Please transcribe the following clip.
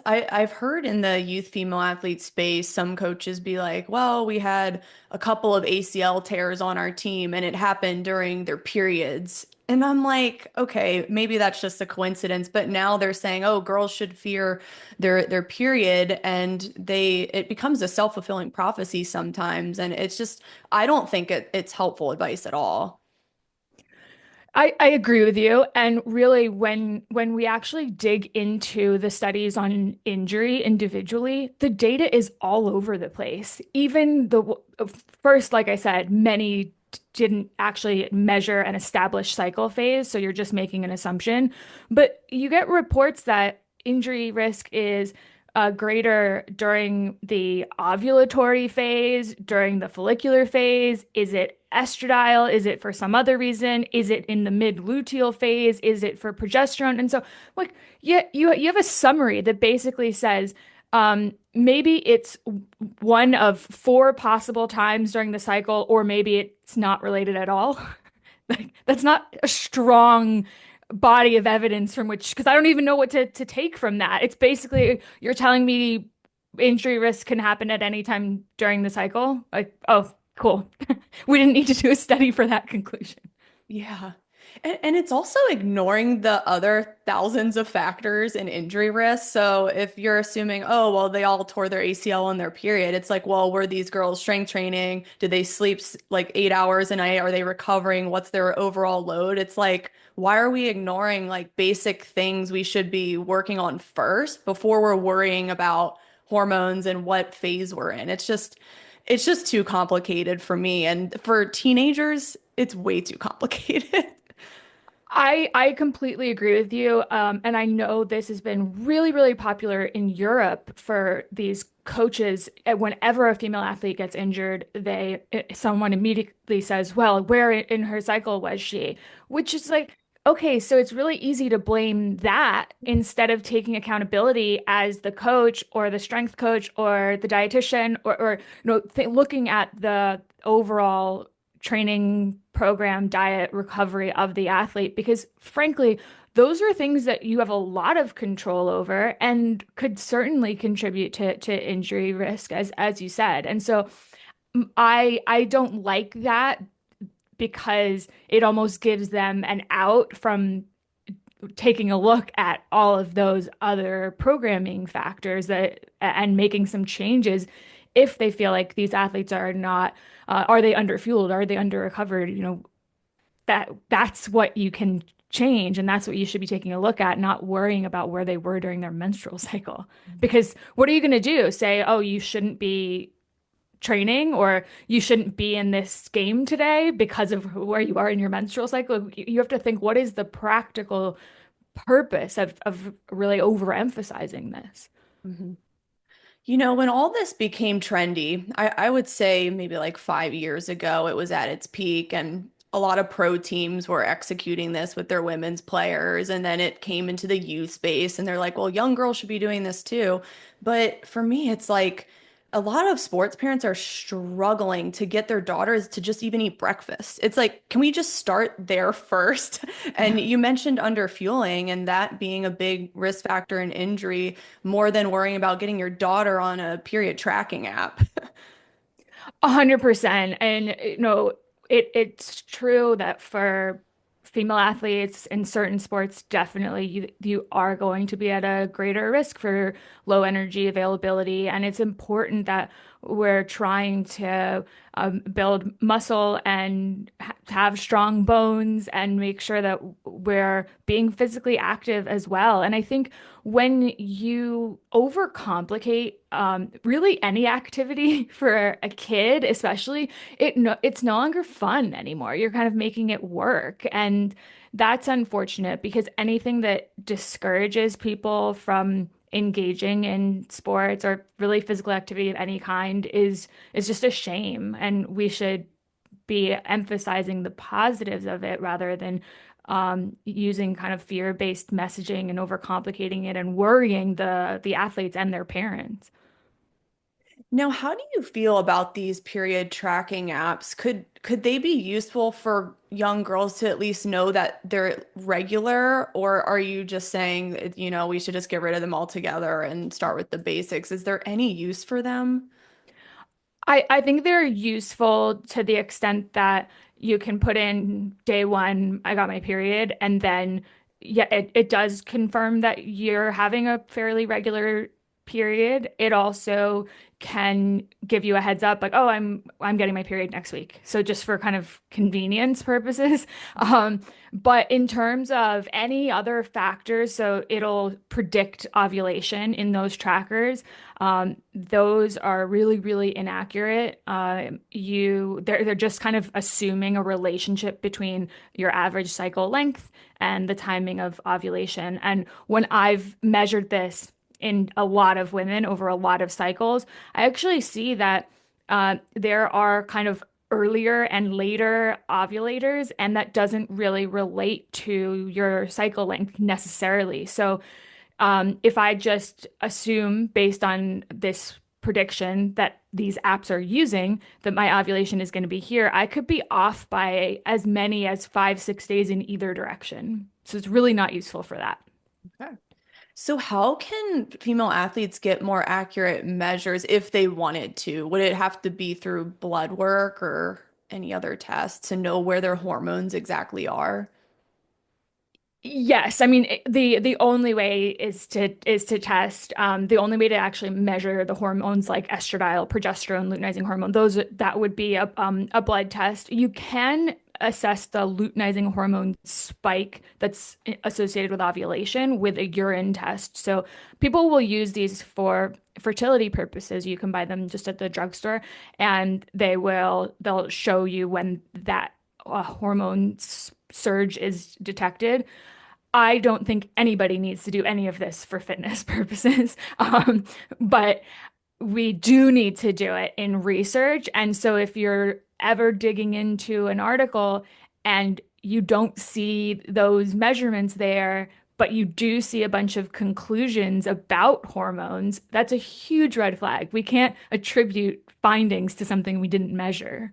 I've heard in the youth female athlete space, some coaches be like, well, we had a couple of ACL tears on our team and it happened during their periods. And I'm like, okay, maybe that's just a coincidence, but now they're saying, oh, girls should fear their period, and it becomes a self-fulfilling prophecy sometimes. And it's just, I don't think it's helpful advice at all. I agree with you. And really, when we actually dig into the studies on injury individually, the data is all over the place. Even first, like I said, many didn't actually measure an established cycle phase, so you're just making an assumption. But you get reports that injury risk is greater during the ovulatory phase, during the follicular phase? Is it estradiol? Is it for some other reason? Is it in the mid-luteal phase? Is it for progesterone? And so, like, yeah, you have a summary that basically says maybe it's one of four possible times during the cycle, or maybe it's not related at all. Like, that's not a strong body of evidence from which, because I don't even know what to take from that. It's basically you're telling me injury risk can happen at any time during the cycle. Like, oh, cool. We didn't need to do a study for that conclusion. Yeah. And it's also ignoring the other thousands of factors in injury risk. So if you're assuming, oh, well, they all tore their ACL on their period, it's like, well, were these girls strength training? Did they sleep like 8 hours a night? Are they recovering? What's their overall load? It's like, why are we ignoring like basic things we should be working on first before we're worrying about hormones and what phase we're in? It's just too complicated for me. And for teenagers, it's way too complicated. I completely agree with you. And I know this has been really, really popular in Europe for these coaches. Whenever a female athlete gets injured, someone immediately says, "Well, where in her cycle was she?" Which is like, okay, so it's really easy to blame that instead of taking accountability as the coach or the strength coach or the dietitian or th looking at the overall training program, diet, recovery of the athlete, because frankly, those are things that you have a lot of control over and could certainly contribute to injury risk, as you said. And so I don't like that because it almost gives them an out from taking a look at all of those other programming factors that and making some changes if they feel like these athletes are not are they underfueled, are they under recovered, that's what you can change, and that's what you should be taking a look at, not worrying about where they were during their menstrual cycle. Because what are you going to do? Say, oh, you shouldn't be training or you shouldn't be in this game today because of where you are in your menstrual cycle. You have to think, what is the practical purpose of really overemphasizing this? Mhm. When all this became trendy, I would say maybe like 5 years ago, it was at its peak, and a lot of pro teams were executing this with their women's players. And then it came into the youth space, and they're like, well, young girls should be doing this too. But for me, it's like a lot of sports parents are struggling to get their daughters to just even eat breakfast. It's like, can we just start there first? And you mentioned underfueling and that being a big risk factor in injury more than worrying about getting your daughter on a period tracking app. 100%. And it's true that for female athletes in certain sports, definitely you are going to be at a greater risk for low energy availability. And it's important that we're trying to build muscle and have strong bones and make sure that we're being physically active as well. And I think when you overcomplicate really any activity for a kid, especially, it's no longer fun anymore. You're kind of making it work. And that's unfortunate because anything that discourages people from engaging in sports or really physical activity of any kind is just a shame. And we should be emphasizing the positives of it rather than using kind of fear-based messaging and overcomplicating it and worrying the athletes and their parents. Now, how do you feel about these period tracking apps? Could they be useful for young girls to at least know that they're regular, or are you just saying, we should just get rid of them altogether and start with the basics? Is there any use for them? I think they're useful to the extent that you can put in day one, I got my period, and then yeah, it does confirm that you're having a fairly regular period. It also can give you a heads up, like, oh, I'm getting my period next week. So just for kind of convenience purposes. Um, but in terms of any other factors, so it'll predict ovulation in those trackers. Those are really, really inaccurate. They're just kind of assuming a relationship between your average cycle length and the timing of ovulation. And when I've measured this in a lot of women over a lot of cycles, I actually see that there are kind of earlier and later ovulators, and that doesn't really relate to your cycle length necessarily. So if I just assume based on this prediction that these apps are using that my ovulation is going to be here, I could be off by as many as 5, 6 days in either direction. So it's really not useful for that. Okay. So how can female athletes get more accurate measures if they wanted to? Would it have to be through blood work or any other tests to know where their hormones exactly are? Yes, I mean the only way is to test. The only way to actually measure the hormones like estradiol, progesterone, luteinizing hormone. Those that would be a blood test. You can assess the luteinizing hormone spike that's associated with ovulation with a urine test. So people will use these for fertility purposes. You can buy them just at the drugstore, and they'll show you when that hormone surge is detected. I don't think anybody needs to do any of this for fitness purposes. But we do need to do it in research. And so if you're ever digging into an article and you don't see those measurements there, but you do see a bunch of conclusions about hormones, that's a huge red flag. We can't attribute findings to something we didn't measure.